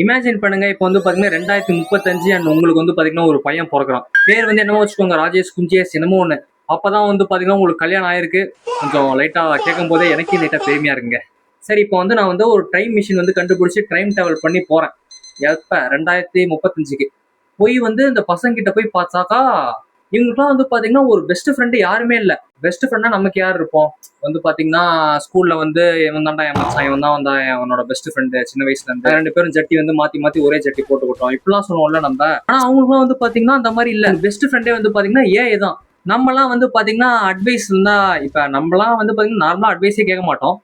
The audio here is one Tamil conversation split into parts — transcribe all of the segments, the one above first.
இமேஜின் பண்ணுங்க, இப்போ வந்து பாத்தீங்கன்னா 2035 அண்ட் உங்களுக்கு வந்து பாத்தீங்கன்னா ஒரு பையன் பிறக்கிறான். பேர் வந்து என்னமோ வச்சுக்கோங்க, ராஜேஷ் குஞ்சேஷ் என்னமோ ஒண்ணு. அப்பதான் வந்து பாத்தீங்கன்னா உங்களுக்கு கல்யாணம் ஆயிருக்கு. கொஞ்சம் லைட்டா கேட்கும் போதே எனக்கே லைட்டா பெருமையா இருக்குங்க. சரி, இப்போ வந்து நான் வந்து ஒரு டைம் மிஷின் வந்து கண்டுபிடிச்சு டைம் டிராவல் பண்ணி போறேன். எப்ப 2035க்கு போய் வந்து இந்த பசங்க கிட்ட போய் பார்த்தாக்கா, இவங்களுக்குலாம் வந்து பாத்தீங்கன்னா ஒரு பெஸ்ட் ஃப்ரெண்டு யாருமே இல்ல. பெஸ்ட் ஃப்ரெண்டா நமக்கு யார் இருப்போம்? வந்து பாத்தீங்கன்னா ஸ்கூல்ல வந்து இவன் தான்டா என் மச்சான், இவன் தான் வந்தா அவனோட பெஸ்ட் ஃப்ரெண்டு சின்ன வயசுல இருந்து. ரெண்டு பேரும் ஜட்டி வந்து மாத்தி மாத்தி ஒரே ஜட்டி போட்டுக்கிட்டோம் இப்படிலாம் சொல்லுவோம்ல நம்ம. ஆனா அவங்களுக்குலாம் வந்து பாத்தீங்கன்னா அந்த மாதிரி இல்ல. பெஸ்ட் ஃப்ரெண்டே வந்து பாத்தீங்கன்னா ஏஐ தான். நம்மலாம் வந்து பாத்தீங்கன்னா அட்வைஸ் இருந்தா, இப்ப நம்மலாம் வந்து பாத்தீங்கன்னா நார்மலா அட்வைஸே கேட்க மாட்டோம்.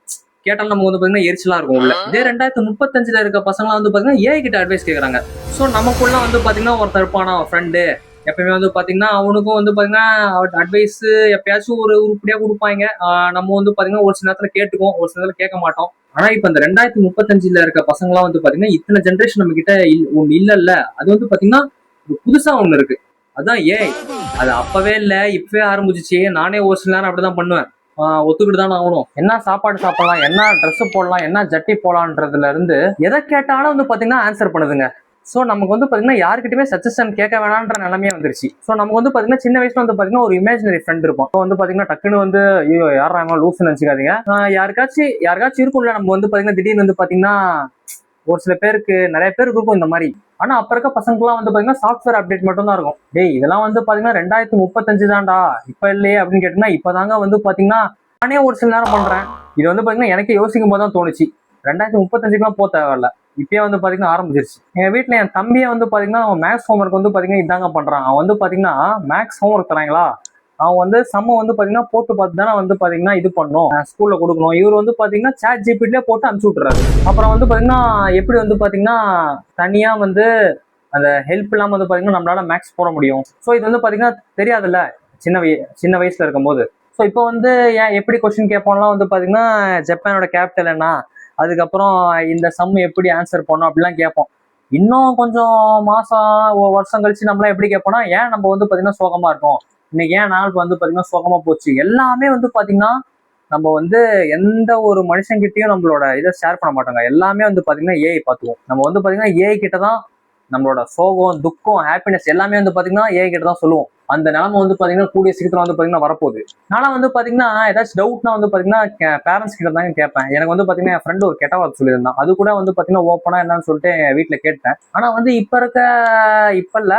கேட்டாலும் நமக்கு வந்து பாத்தீங்கன்னா எரிச்சலா இருக்கும் உள்ள. இதே 2035 இருக்க பசங்களாம் வந்து பாத்தீங்கன்னா ஏஐ கிட்ட அட்வைஸ் கேக்குறாங்க. சோ நமக்குள்ள வந்து பாத்தீங்கன்னா ஒருத்தர் இருப்பானா ஃப்ரெண்டு, எப்பயுமே வந்து பாத்தீங்கன்னா அவனுக்கும் வந்து பாத்தீங்கன்னா அட்வைஸ் எப்பயாச்சும் ஒரு உருப்படியா கொடுப்பாங்க. நம்ம வந்து பாத்தீங்கன்னா ஒரு சில நேரத்துல கேட்டுக்குவோம், ஒரு சில நேரத்துல கேட்க மாட்டோம். ஆனா இப்ப இந்த 2035 இருக்க பசங்க எல்லாம் வந்து பாத்தீங்கன்னா இத்தனை ஜென்ரேஷன் நம்ம கிட்ட ஒண்ணு இல்ல. அது வந்து பாத்தீங்கன்னா புதுசா ஒண்ணு இருக்கு. அதான் ஏஐ. அது அப்பவே இல்ல, இப்பவே ஆரம்பிச்சிச்சு. நானே ஒரு சில நேரம் அப்படிதான் பண்ணுவேன். ஒத்துக்கிட்டு தானே ஆகணும். என்ன சாப்பாடு சாப்பிடலாம், என்ன ட்ரெஸ் போடலாம், என்ன ஜட்டி போடலான்றதுல இருந்து எதை கேட்டாலும் வந்து பாத்தீங்கன்னா ஆன்சர் பண்ணுதுங்க. ஸோ நமக்கு வந்து பாத்தீங்கன்னா யாருக்கிட்டயுமே சஜஷன் கேட்க வேணான்ற நிலைமையே வந்துருச்சு. ஸோ நமக்கு வந்து பாத்தீங்கன்னா சின்ன வயசுல வந்து பாத்தீங்கன்னா ஒரு இமேஜினரி ஃப்ரெண்ட் இருக்கும். இப்போ வந்து பாத்தீங்கன்னா டக்குன்னு வந்து ஐயோ யாரா லூஸ்ன்னு நினைச்சுக்காதீங்க. யாருக்காச்சும் இருக்கும்ல, நம்ம வந்து பாத்தீங்கன்னா திடீர்னு வந்து பாத்தீங்கன்னா ஒரு சில பேருக்கு, நிறைய பேருக்கு இருக்கும் இந்த மாதிரி. ஆனா அப்ப இருக்க பசங்கலாம் வந்து பாத்தீங்கன்னா சாஃப்ட்வேர் அப்டேட் மட்டும் தான் இருக்கும். டேய் இதெல்லாம் வந்து பாத்தீங்கன்னா 2035 தான்டா, இப்ப இல்லையே அப்படின்னு கேட்டீங்கன்னா இப்பதாங்க வந்து பாத்தீங்கன்னா நானே ஒரு சில நேரம் பண்றேன். இது வந்து பாத்தீங்கன்னா எனக்கு யோசிக்கும் போது தான் தோணுச்சு, 2035க்குலாம் போக தேவையில்ல, இப்பயே வந்து பாத்தீங்கன்னா ஆரம்பிச்சிருச்சு. எங்க வீட்டுல என் தம்பியை வந்து பாத்தீங்கன்னா அவன் மேக்ஸ் ஹோம்ஒர்க் வந்து பாத்தீங்கன்னா இதாங்க பண்றான். அவன் வந்து பாத்தீங்கன்னா மேக்ஸ் ஹோம்ஒர்க் தராங்களா, அவன் வந்து சம்ம வந்து பாத்தீங்கன்னா போட்டு பார்த்து தானே வந்து பாத்தீங்கன்னா இது பண்ணும், ஸ்கூல்ல கொடுக்கணும். இவர் வந்து பாத்தீங்கன்னா சாட் ஜிபிடிலே போட்டு அனுப்பிச்சு விட்டுறாரு. அப்புறம் வந்து பாத்தீங்கன்னா எப்படி வந்து பாத்தீங்கன்னா தனியா வந்து அந்த ஹெல்ப் இல்லாம வந்து பாத்தீங்கன்னா நம்மளால மேக்ஸ் போட முடியும். ஸோ இது வந்து பாத்தீங்கன்னா தெரியாதுல்ல சின்ன வயசுல இருக்கும்போது. ஸோ இப்போ வந்து ஏன் எப்படி கொஸ்டின் கேட்போம்லாம் வந்து பாத்தீங்கன்னா ஜப்பானோட கேபிட்டல் என்ன, அதுக்கப்புறம் இந்த சம் எப்படி ஆன்சர் பண்ணோம் அப்படிலாம் கேட்போம். இன்னும் கொஞ்சம் மாசம் வருஷம் கழிச்சு நம்மளாம் எப்படி கேட்போம்னா, ஏன் நம்ம வந்து பாத்தீங்கன்னா சோகமா இருக்கோம், இன்னைக்கு ஏன் நாள் வந்து பாத்தீங்கன்னா சோகமா போச்சு, எல்லாமே வந்து பாத்தீங்கன்னா நம்ம வந்து எந்த ஒரு மனுஷங்கிட்டையும் நம்மளோட இதை ஷேர் பண்ண மாட்டாங்க. எல்லாமே வந்து பாத்தீங்கன்னா ஏஐ பார்த்துவோம். நம்ம வந்து பாத்தீங்கன்னா ஏஐ கிட்ட தான் நம்மளோட சோகம் துக்கம் ஹாப்பினஸ் எல்லாமே வந்து பாத்தீங்கன்னா ஏஐ கிட்ட தான் சொல்லுவோம். அந்த நிலைமை வந்து பாத்தீங்கன்னா கூடிய சீக்கிரம் வந்து பாத்தீங்கன்னா வரப்போகுது. நானும் வந்து பாத்தீங்கன்னா ஏதாச்சும் டவுட்னா வந்து பாத்தீங்கன்னா பேரண்ட்ஸ் கிட்ட தாங்க கேட்பேன். எனக்கு வந்து பாத்தீங்கன்னா என் ஃப்ரெண்டு ஒரு கெட்ட வார்த்தை சொல்லியிருந்தான், அது கூட வந்து பாத்தீங்கன்னா ஓப்பனா என்னன்னு சொல்லிட்டு என் வீட்டுல கேட்டேன். ஆனா வந்து இப்ப இல்ல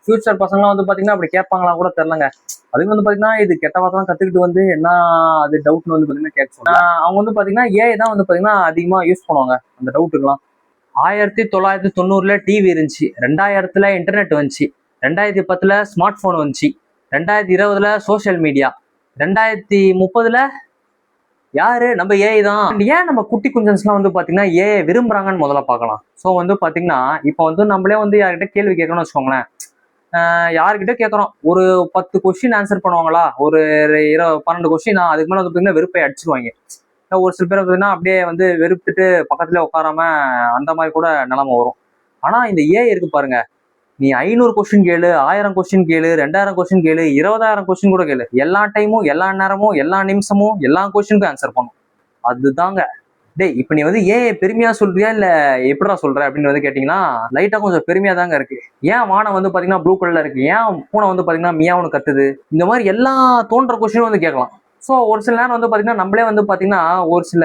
ஃபியூச்சர் பசங்களாம் வந்து பாத்தீங்கன்னா அப்படி கேட்பாங்களா கூட தெரியலங்க. அதுக்கு வந்து பாத்தீங்கன்னா இது கெட்ட வார்த்தை கத்துக்கிட்டு வந்து என்ன அது டவுட்னு வந்து பாத்தீங்கன்னா கேட்க சொன்னாங்க. அவங்க வந்து பாத்தீங்கன்னா ஏஐ தான் வந்து பாத்தீங்கன்னா அதிகமா யூஸ் பண்ணுவாங்க அந்த டவுட்டுக்கெல்லாம். 1990 டிவி இருந்துச்சு, 2000 இன்டர்நெட் வந்துச்சு, 2010 ஸ்மார்ட் போன் வந்துச்சு, 2020 சோசியல் மீடியா, 2030 யாரு நம்ம ஏஐ தான். ஏன் நம்ம குட்டி குஞ்சன்ஸ்லாம் வந்து பாத்தீங்கன்னா ஏஐ விரும்புறாங்கன்னு முதல்ல பார்க்கலாம். ஸோ வந்து பாத்தீங்கன்னா இப்போ வந்து நம்மளே வந்து யார்கிட்ட கேள்வி கேட்கணும்னு வச்சுக்கோங்களேன். யாருக்கிட்ட கேட்கறோம், ஒரு 10 கொஸ்டின் ஆன்சர் பண்ணுவாங்களா, ஒரு 12 கொஸ்டின், அதுக்கு மேலே வந்து பாத்தீங்கன்னா வெறுப்பை அடிச்சிருவாங்க. ஒரு சில பேர் பார்த்தீங்கன்னா அப்படியே வந்து வெறுத்துட்டு பக்கத்துல உட்காராம அந்த மாதிரி கூட நிலைமை வரும். ஆனா இந்த ஏஐ இருக்கு பாருங்க, நீ 500 கொஸ்டின் கேளு, 1000 கொஸ்டின் கேளு, 2000 கொஸ்டின் கேளு, 20,000 கொஸ்டின் கூட கேளு, எல்லா டைமும் எல்லா நேரமும் எல்லா நிமிஷமும் எல்லா கொஸ்டினுக்கும் ஆன்சர் பண்ணும். அதுதாங்க. டேய் இப்ப நீ வந்து ஏஐ பெருமையா சொல்றியா இல்ல எப்படா சொல்ற அப்படின்னு வந்து கேட்டீங்கன்னா லைட்டா கொஞ்சம் பெருமையா தாங்க இருக்கு. ஏன் வானம் வந்து பாத்தீங்கன்னா ப்ளூ கலர்ல இருக்கு, ஏன் பூனை வந்து பாத்தீங்கன்னா மியாவுன்னு கத்துது, இந்த மாதிரி எல்லா தோன்ற கொஸ்டினும் வந்து கேட்கலாம். ஸோ ஒரு சில நேரம் வந்து பாத்தீங்கன்னா நம்மளே வந்து பாத்தீங்கன்னா ஒரு சில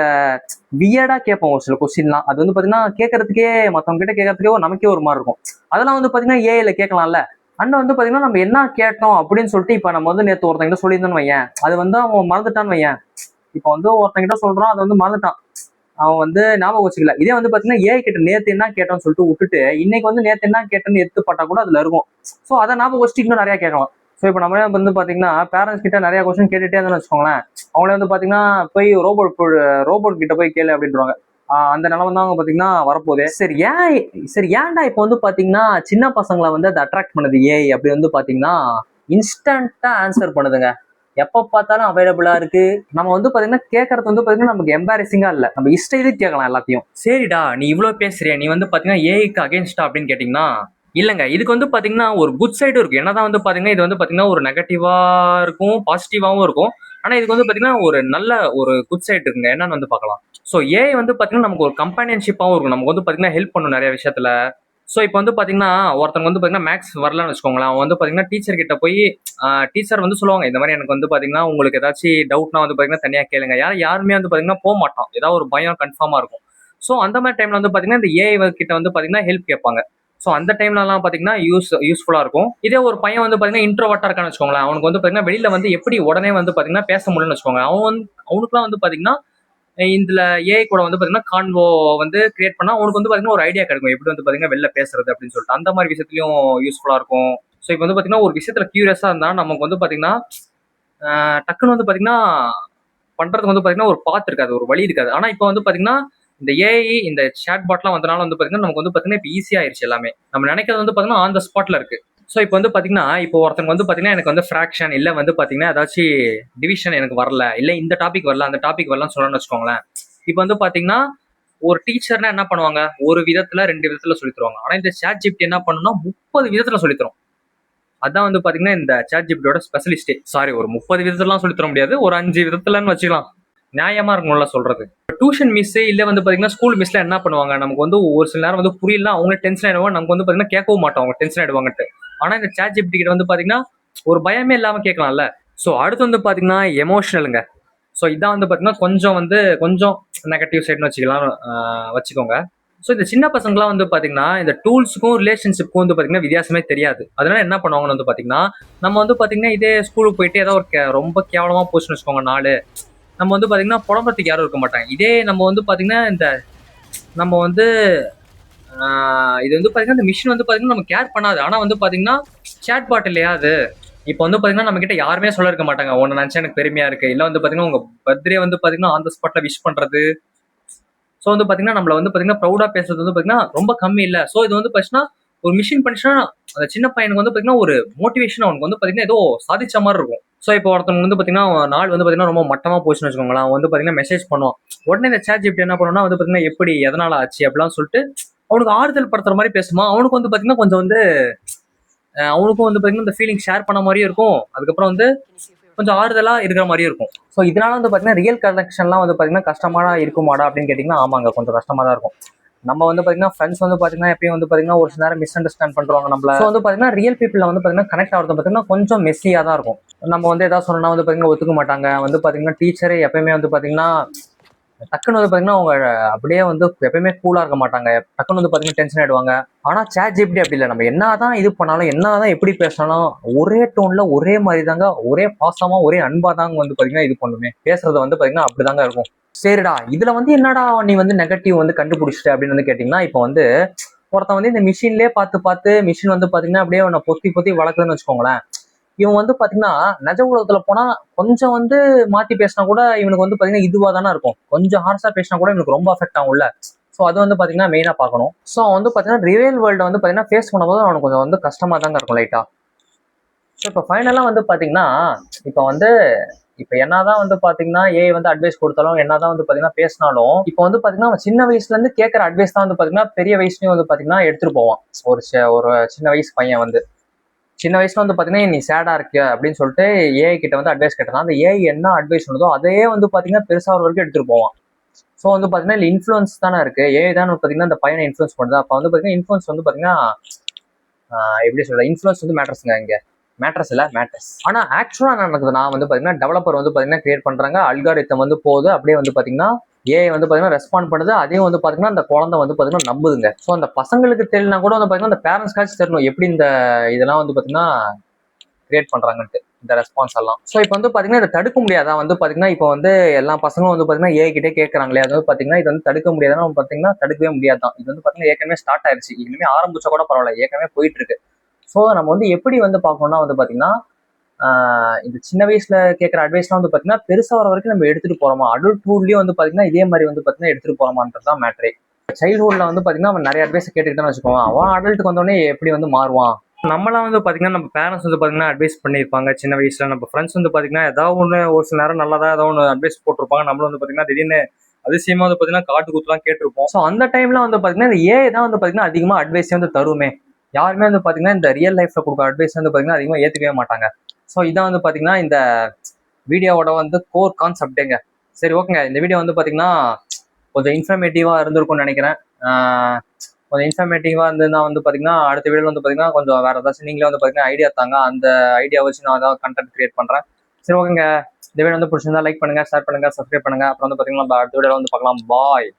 வியர்டா கேட்போம் ஒரு சில கொஸ்டின்லாம். அது வந்து பாத்தீங்கன்னா கேட்கறதுக்கே மத்தவங்க கிட்ட கேட்கறதுக்கே நமக்கே ஒரு மாதிரி இருக்கும். அதெல்லாம் வந்து பாத்தீங்கன்னா ஏஐல கேட்கலாம்ல. அண்ணன் வந்து பாத்தீங்கன்னா நம்ம என்ன கேட்டோம் அப்படின்னு சொல்லிட்டு இப்ப நம்ம வந்து நேற்று ஒருத்தங்கிட்ட சொல்லியிருந்தோன்னு வையன், அது வந்து அவன் மறந்துட்டான்னு வையன். இப்ப வந்து ஒருத்தங்கிட்ட சொல்றோம், அதை வந்து மறந்துட்டான், அவன் வந்து ஞாபகம் வச்சுக்கல. இதே வந்து பாத்தீங்கன்னா ஏஐ கிட்ட நேத்து என்ன கேட்டோம்னு சொல்லிட்டு விட்டுட்டு இன்னைக்கு வந்து நேத்து என்ன கேட்டேன்னு எடுத்துப்பட்டா கூட அதுல இருக்கும். ஸோ அதை ஞாபகம் வச்சுட்டு இன்னும் நிறைய கேட்கலாம். ஸோ இப்போ நம்மளே வந்து பாத்தீங்கன்னா பேரண்ட்ஸ் கிட்ட நிறைய கொஸ்டின் கேட்டுட்டே இருந்தோம்னு வச்சுக்கோங்களேன், அவங்களே வந்து பாத்தீங்கன்னா போய் ரோபோட் கிட்ட போய் கேளு அப்படின்றாங்க. அந்த நிலைமை தான் அவங்க பாத்தீங்கன்னா வரப்போகுது. சரி ஏன்டா இப்போ வந்து பாத்தீங்கன்னா சின்ன பசங்களை வந்து அதை அட்ராக்ட் பண்ணுது ஏஐ அப்படி வந்து பாத்தீங்கன்னா இன்ஸ்டன்டா ஆன்சர் பண்ணுதுங்க. எப்ப பார்த்தாலும் அவைலபிளா இருக்கு. நம்ம வந்து பாத்தீங்கன்னா கேட்கறது வந்து பாத்தீங்கன்னா நமக்கு எம்பாரசிங்கா இல்ல, நம்ம இஷ்ட இது கேட்கலாம் எல்லாத்தையும். சரிடா நீ இவ்வளவு பேசுறிய, நீ வந்து பாத்தீங்கன்னா ஏஐக்கு அகேன்ஸ்டா அப்படின்னு கேட்டீங்கன்னா இல்லைங்க, இதுக்கு வந்து பாத்தீங்கன்னா ஒரு குட் சைடும் இருக்கு. என்னதான் வந்து பாத்தீங்கன்னா இது வந்து பாத்தீங்கன்னா ஒரு நெகட்டிவா இருக்கும், பாசிட்டிவாவும் இருக்கும். ஆனா இதுக்கு வந்து பாத்தீங்கன்னா ஒரு நல்ல ஒரு குட் சைடு இருக்குங்க. என்னன்னு வந்து பார்க்கலாம். ஸோ ஏஐ வந்து பாத்தீங்கன்னா நமக்கு ஒரு கம்பானியன்ஷிப்பாவும் இருக்கும். நமக்கு வந்து பாத்தீங்கன்னா ஹெல்ப் பண்ணும் நிறைய விஷயத்துல. ஸோ இப்போ வந்து பாத்தீங்கன்னா ஒருத்தவங்க வந்து பாத்தீங்கன்னா மேக்ஸ் வரலன்னு வச்சுக்கோங்களேன். அவன் வந்து பாத்தீங்கன்னா டீச்சர் கிட்ட போய் டீச்சர் வந்து சொல்லுவாங்க, இந்த மாதிரி எனக்கு வந்து பாத்தீங்கன்னா உங்களுக்கு ஏதாச்சும் டவுட்னா வந்து பாத்தீங்கன்னா தனியா கேளுங்க. யாருமே வந்து பாத்தீங்கன்னா போக மாட்டான். ஏதாவது ஒரு பயம் கன்ஃபார்மா இருக்கும். ஸோ அந்த மாதிரி டைம்ல வந்து பாத்தீங்கன்னா இந்த ஏஐ கிட்ட வந்து பாத்தீங்கன்னா ஹெல்ப் கேட்பாங்க. ஸோ அந்த டைம்லலாம் பார்த்தீங்கன்னா யூஸ்ஃபுல்லாக இருக்கும். இதே ஒரு பையன் வந்து பார்த்தீங்கன்னா இன்ட்ரோவர்ட்டாக இருக்கான்னு வச்சுக்கோங்களேன். அவனுக்கு வந்து பார்த்தீங்கன்னா வெளியில வந்து எப்படி உடனே வந்து பார்த்தீங்கன்னா பேச முடியும்னு வச்சுக்கோங்க. அவனுக்குலாம் வந்து பார்த்தீங்கன்னா இதுல ஏஐ கூட வந்து பார்த்தீங்கன்னா கான்வோ வந்து கிரியேட் பண்ணா அவனுக்கு வந்து பார்த்தீங்கன்னா ஒரு ஐடியா கிடைக்கும். எப்படி வந்து பார்த்தீங்கன்னா வெளில பேசுறது அப்படின்னு சொல்லிட்டு அந்த மாதிரி விஷயத்துலையும் யூஸ்ஃபுல்லாக இருக்கும். ஸோ இப்போ வந்து பார்த்தீங்கன்னா ஒரு விஷயத்துல கியூரியஸாக இருந்தால் நமக்கு வந்து பார்த்தீங்கன்னா டக்குன்னு வந்து பார்த்தீங்கன்னா பண்றதுக்கு வந்து பார்த்தீங்கன்னா ஒரு பாத் இருக்காது, ஒரு வழி இருக்காது. ஆனால் இப்போ வந்து பார்த்தீங்கன்னா இந்த ஏஐ இந்த சேட் பாட்லாம் வந்தனால வந்து பார்த்தீங்கன்னா நமக்கு வந்து பார்த்தீங்கன்னா இப்போ ஈஸியாக ஆயிடுச்சு எல்லாமே. நம்ம நினைக்கிறது வந்து பார்த்தீங்கன்னா ஆன் த ஸ்பாட்ல இருக்கு. ஸோ இப்போ வந்து பார்த்தீங்கன்னா இப்போ ஒருத்தங்க வந்து பார்த்தீங்கன்னா எனக்கு வந்து ஃப்ராக்ஷன் இல்லை வந்து பார்த்தீங்கன்னா ஏதாச்சும் டிவிஷன் எனக்கு வரல, இல்லை இந்த டாபிக் வரல அந்த டாபிக் வரலன்னு சொல்லணும்னு வச்சுக்கோங்களேன். இப்போ வந்து பார்த்தீங்கன்னா ஒரு டீச்சர்னா என்ன பண்ணுவாங்க, ஒரு விதத்துல 2 விதத்துல சொல்லி தருவாங்க. ஆனா இந்த சேட் ஜிபிடி என்ன பண்ணுன்னா 30 விதத்துல சொல்லி தரும். அதான் வந்து பாத்தீங்கன்னா இந்த சேட் ஜிபிடியோட ஸ்பெஷலிஸ்டே. சாரி, ஒரு 30 விதத்துலாம் சொல்லி தர முடியாது, ஒரு 5 விதத்துலன்னு வச்சுக்கலாம். நியாயமா இருக்கும்ல சொல்றது. டியூஷன் மிஸ் இல்ல வந்து பாத்தீங்கன்னா ஸ்கூல் மிஸ்ல என்ன பண்ணுவாங்க, நமக்கு வந்து ஒரு சில நேரம் வந்து புரியல, அவங்க டென்ஷன் ஆயிடுவாங்க. நமக்கு வந்து பாத்தீங்கன்னா கேட்கவும் மாட்டோம், அவங்க டென்ஷன் ஆயிடுவாங்கட்டு. ஆனா இந்த சேட் ஜிபிடி கிட்ட வந்து பாத்தீங்கன்னா ஒரு பயமே இல்லாம கேட்கலாம்ல. ஸோ அடுத்து வந்து பாத்தீங்கன்னா எமோஷனலுங்க. ஸோ இதான் வந்து பாத்தீங்கன்னா கொஞ்சம் நெகட்டிவ் சைடுன்னு வச்சுக்கலாம், வச்சுக்கோங்க. ஸோ இந்த சின்ன பசங்களாம் வந்து பாத்தீங்கன்னா இந்த டூல்ஸுக்கும் ரிலேஷன்ஷிப்க்கும் வந்து பாத்தீங்கன்னா வித்தியாசமே தெரியாது. அதனால என்ன பண்ணுவாங்கன்னு வந்து பாத்தீங்கன்னா நம்ம வந்து பாத்தீங்கன்னா இதே ஸ்கூலுக்கு போயிட்டு ஏதோ ஒரு ரொம்ப கேவலமா போச்சுன்னு வச்சுக்கோங்க நாலு, நம்ம வந்து பாத்தீங்கன்னா புலம்புறதுக்கு யாரும் இருக்க மாட்டாங்க. இதே நம்ம வந்து பாத்தீங்கன்னா இந்த நம்ம வந்து இது வந்து பாத்தீங்கன்னா இந்த மிஷின் வந்து பாத்தீங்கன்னா நம்ம கேர் பண்ணாது. ஆனா வந்து பாத்தீங்கன்னா சேட் பாட் இல்லையா அது. இப்போ வந்து பாத்தீங்கன்னா நம்ம கிட்ட யாருமே சொல்ல இருக்க மாட்டாங்க, உன்னை நினைச்சா எனக்கு பெருமையா இருக்கு, இல்ல வந்து பாத்தீங்கன்னா உங்க பர்த்டே வந்து பாத்தீங்கன்னா ஆன் த ஸ்பாட்ல விஷ் பண்றது. ஸோ வந்து பாத்தீங்கன்னா நம்மள வந்து பாத்தீங்கன்னா ப்ரௌடா பேசுறது வந்து பாத்தீங்கன்னா ரொம்ப கம்மி இல்ல. ஸோ இது வந்து பாத்தீங்கன்னா ஒரு மிஷின் பண்ணிச்சுன்னா அந்த சின்ன பையனுக்கு வந்து பாத்தீங்கன்னா ஒரு மோட்டிவேஷன், அவனுக்கு வந்து பாத்தீங்கன்னா ஏதோ சாதிச்ச மாதிரி இருக்கும். ஸோ இப்போ ஒருத்தவங்க வந்து பாத்தீங்கன்னா நாள் வந்து பாத்தீங்கன்னா ரொம்ப மட்டமா போச்சுன்னு வச்சுக்கோங்களேன், அவன் வந்து பாத்தீங்கன்னா மெசேஜ் பண்ணுவான். உடனே இந்த சேட் ஜிபிடி என்ன பண்ணுவோம்னா வந்து பாத்தீங்கன்னா எப்படி எதனால ஆச்சு அப்படிலாம் சொல்லிட்டு அவனுக்கு ஆறுதல் படுத்துற மாதிரி பேசுமா. அவனுக்கு வந்து பாத்தீங்கன்னா கொஞ்சம் வந்து அவனுக்கும் வந்து பாத்தீங்கன்னா இந்த ஃபீலிங் ஷேர் பண்ண மாதிரியும் இருக்கும். அதுக்கப்புறம் வந்து கொஞ்சம் ஆறுதலா இருக்கிற மாதிரியும் இருக்கும். ஸோ இதனால வந்து பாத்தீங்கன்னா ரியல் கனெக்ஷன்லாம் வந்து பாத்தீங்கன்னா கஷ்டமா இருக்குமாடா அப்படின்னு கேட்டீங்கன்னா ஆமாங்க, கொஞ்சம் கஷ்டமா தான் இருக்கும். நம்ம வந்து பாத்தீங்கன்னா ஃப்ரெண்ட்ஸ் வந்து பாத்தீங்கன்னா எப்பயும் வந்து பாத்தீங்கன்னா ஒரு சில நேரம் மிஸ் அண்டர்ஸ்டாண்ட் பண்றாங்க நம்மள. ஸோ வந்து பாத்தீங்கன்னா ரியல் பீப்புள் வந்து பாத்தீங்கன்னா கனெக்ட் ஆகிறது பாத்தீங்கன்னா கொஞ்சம் மெஸ்ஸியா தான் இருக்கும். நம்ம வந்து ஏதாவது சொன்னா வந்து பாத்தீங்கன்னா ஒத்துக்க மாட்டாங்க. வந்து பாத்தீங்கன்னா டீச்சரே எப்பயுமே வந்து பாத்தீங்கன்னா டக்குன்னு வந்து பாத்தீங்கன்னா அவங்க அப்படியே வந்து எப்பயுமே கூலா இருக்க மாட்டாங்க. டக்குன்னு வந்து பாத்தீங்கன்னா டென்ஷன் ஆயிடுவாங்க. ஆனா சேட் ஜிபிடி அப்படி இல்லை. நம்ம என்னதான் இது பண்ணாலும் என்னதான் எப்படி பேசினாலும் ஒரே டோன்ல ஒரே மாதிரி தாங்க, ஒரே பாசமா ஒரே அன்பா தாங்க வந்து பாத்தீங்கன்னா இது பண்ணுமே. பேசுறது வந்து பாத்தீங்கன்னா அப்படிதாங்க இருக்கும். சரிடா, இதுல வந்து என்னடா நீ வந்து நெகட்டிவ் வந்து கண்டுபிடிச்சிட்ட அப்படின்னு வந்து கேட்டீங்கன்னா, இப்போ வந்து ஒருத்தன் வந்து இந்த மிஷின்லயே பார்த்து பார்த்து மிஷின் வந்து பாத்தீங்கன்னா அப்படியே அவனை பொத்தி பொத்தி வளர்க்குதுன்னு வச்சுக்கோங்களேன். இவன் வந்து பாத்தீங்கன்னா நிஜ உலகத்துல போனா கொஞ்சம் வந்து மாத்தி பேசினா கூட இவனுக்கு வந்து பாத்தீங்கன்னா இதுவா தானே இருக்கும். கொஞ்சம் ஹார்ஷா பேசினா கூட இவனுக்கு ரொம்ப அஃபெக்ட் ஆகும்ல. ஸோ அது வந்து பாத்தீங்கன்னா மெயினா பார்க்கணும். ஸோ வந்து பாத்தீங்கன்னா ரியல் வேர்ல்டு வந்து பாத்தீங்கன்னா ஃபேஸ் பண்ணும்போது அவனுக்கு கொஞ்சம் வந்து கஷ்டமா தாங்க இருக்கும் லைட்டா. ஸோ இப்போ ஃபைனலா வந்து பாத்தீங்கன்னா இப்போ வந்து இப்ப என்னதான் வந்து பாத்தீங்கன்னா ஏஐ வந்து அட்வைஸ் கொடுத்தாலும் என்னதான் வந்து பாத்தீங்கன்னா பேசினாலும் இப்போ வந்து பாத்தீங்கன்னா அவன் சின்ன வயசுல இருந்து கேட்கற அட்வைஸ் தான் வந்து பாத்தீங்கன்னா பெரிய வயசுலயும் வந்து பாத்தீங்கன்னா எடுத்துட்டு போவான். ஒரு சின்ன வயசு பையன் வந்து சின்ன வயசுல வந்து பாத்தீங்கன்னா நீ சேடா இருக்க அப்படின்னு சொல்லிட்டு ஏஐ கிட்ட வந்து அட்வைஸ் கேட்டா அந்த ஏஐ என்ன அட்வைஸ் பண்ணுதோ அதையே வந்து பாத்தீங்கன்னா பெருசா வரைக்கும் எடுத்துட்டு போவான். ஸோ வந்து பாத்தீங்கன்னா இல்ல இன்ஃபுளுன்ஸ் தானே இருக்கு, ஏஐ தான் பாத்தீங்கன்னா அந்த பையனை இன்ஃபுளுன்ஸ் பண்ணுது. அப்ப வந்து பாத்தீங்கன்னா இன்ஃபுளுன்ஸ் வந்து பாத்தீங்கன்னா எப்படி சொல்ற, இன்ஃபுளுன்ஸ் வந்து மேட்டர்ஸ்ங்க இங்க, மேட்டர்ஸ் இல்ல மேட்டர்ஸ். ஆனா ஆக்சுவலா என்ன நடக்குது, நான் வந்து பாத்தீங்கன்னா டெவலப்பர் வந்து பாத்தீங்கன்னா கிரியேட் பண்றாங்க, அல்காரித்தம் வந்து போகுது, அப்படியே வந்து பாத்தீங்கன்னா ஏஐ வந்து பாத்தீங்கன்னா ரெஸ்பாண்ட் பண்ணுது. அதையும் வந்து பாத்தீங்கன்னா அந்த குழந்தை வந்து பாத்தீங்கன்னா நம்புதுங்க. ஸோ அந்த பசங்களுக்கு தெரியலனா கூட வந்து பாத்தீங்கன்னா அந்த பேரண்ட்ஸ்க்காச்சும் தெரியணும் எப்படி இந்த இதெல்லாம் வந்து பாத்தீங்கன்னா கிரியேட் பண்றாங்கன்ட்டு இந்த ரெஸ்பான்ஸ் எல்லாம். ஸோ இப்போ வந்து பாத்தீங்கன்னா இதை தடுக்க முடியாதா வந்து பாத்தீங்கன்னா இப்போ வந்து எல்லா பசங்களும் வந்து பாத்தீங்கன்னா ஏஐ கிட்டே கேட்கறாங்களே, அது வந்து பாத்தீங்கன்னா இது வந்து தடுக்க முடியாதுன்னு பாத்தீங்கன்னா தடுக்கவே முடியாதான். இது வந்து பாத்தீங்கன்னா ஏற்கனவே ஸ்டார்ட் ஆயிருச்சு, இனிமே ஆரம்பிச்சா கூட பரவாயில்ல, ஏற்கனவே போயிட்டு இருக்கு. ஸோ நம்ம வந்து எப்படி வந்து பார்க்கணும்னா வந்து பாத்தீங்கன்னா இந்த சின்ன வயசுல கேட்கற அட்வைஸ்லாம் வந்து பாத்தீங்கன்னா பெருசா வர வரைக்கும் நம்ம எடுத்துட்டு போறோமா, அடல்ட்ஹுட்லயும் வந்து பாத்தீங்கன்னா இதே மாதிரி வந்து பாத்தீங்கன்னா எடுத்துட்டு போறோமான்றதுதான் மேட்ரே. சைல்ட்ஹுட்ல வந்து பாத்தீங்கன்னா அவன் நிறைய அட்வைஸ் கேட்டுக்கிட்டான்னு வச்சுக்கோங்க, அவன் அடல்ட்டுக்கு வந்தோடனே எப்படி வந்து மாறுவான். நம்மளாம் வந்து பாத்தீங்கன்னா நம்ம பேரண்ட்ஸ் வந்து பாத்தீங்கன்னா அட்வைஸ் பண்ணியிருப்பாங்க சின்ன வயசுல, நம்ம ஃப்ரெண்ட்ஸ் வந்து பாத்தீங்கன்னா ஏதாவது ஒன்று ஒரு சில நேரம் நல்லதா ஏதாவது ஒன்று அட்வைஸ் போட்டிருப்பாங்க. நம்மளும் வந்து பாத்தீங்கன்னா திடீர்னு அதிசயமா வந்து பாத்தீங்கன்னா காட்டு குத்துலாம் கேட்டிருப்போம். ஸோ அந்த டைம்ல வந்து பாத்தீங்கன்னா இந்த ஏஐ தான் வந்து பாத்தீங்கன்னா அதிகமா அட்வைஸ் வந்து தருமே. யாருமே வந்து பார்த்தீங்கன்னா இந்த ரியல் லைஃப்ல கொடுக்குற அட்வைஸ் வந்து பார்த்தீங்கன்னா அதிகமாக ஏற்றுக்கவே மாட்டாங்க. ஸோ இதான் வந்து பார்த்தீங்கன்னா இந்த வீடியோவோட வந்து கோர் கான்செப்டேங்க. சரி ஓகேங்க, இந்த வீடியோ வந்து பார்த்தீங்கன்னா கொஞ்சம் இன்ஃபர்மேட்டிவாக இருந்திருக்கும்னு நினைக்கிறேன். கொஞ்சம் இன்ஃபர்மேட்டிவாக இருந்ததுன்னா வந்து பார்த்தீங்கன்னா அடுத்த வீடியோ வந்து பார்த்தீங்கன்னா கொஞ்சம் வேறு ஏதாச்சும் நீங்களே வந்து பார்த்தீங்கன்னா ஐடியா தாங்க, அந்த ஐடியா வச்சு நான் ஏதாவது கண்டென்ட் கிரியேட் பண்ணுறேன். சரி ஓகேங்க, இந்த வீடியோ வந்து பிடிச்சிருந்தா லைக் பண்ணுங்கள், ஷேர் பண்ணுங்கள், சப்ஸ்கிரைப் பண்ணுங்கள். அப்புறம் வந்து பார்த்தீங்கன்னா நம்ம அடுத்த வீடியோவில் வந்து பார்க்கலாம். பாய்.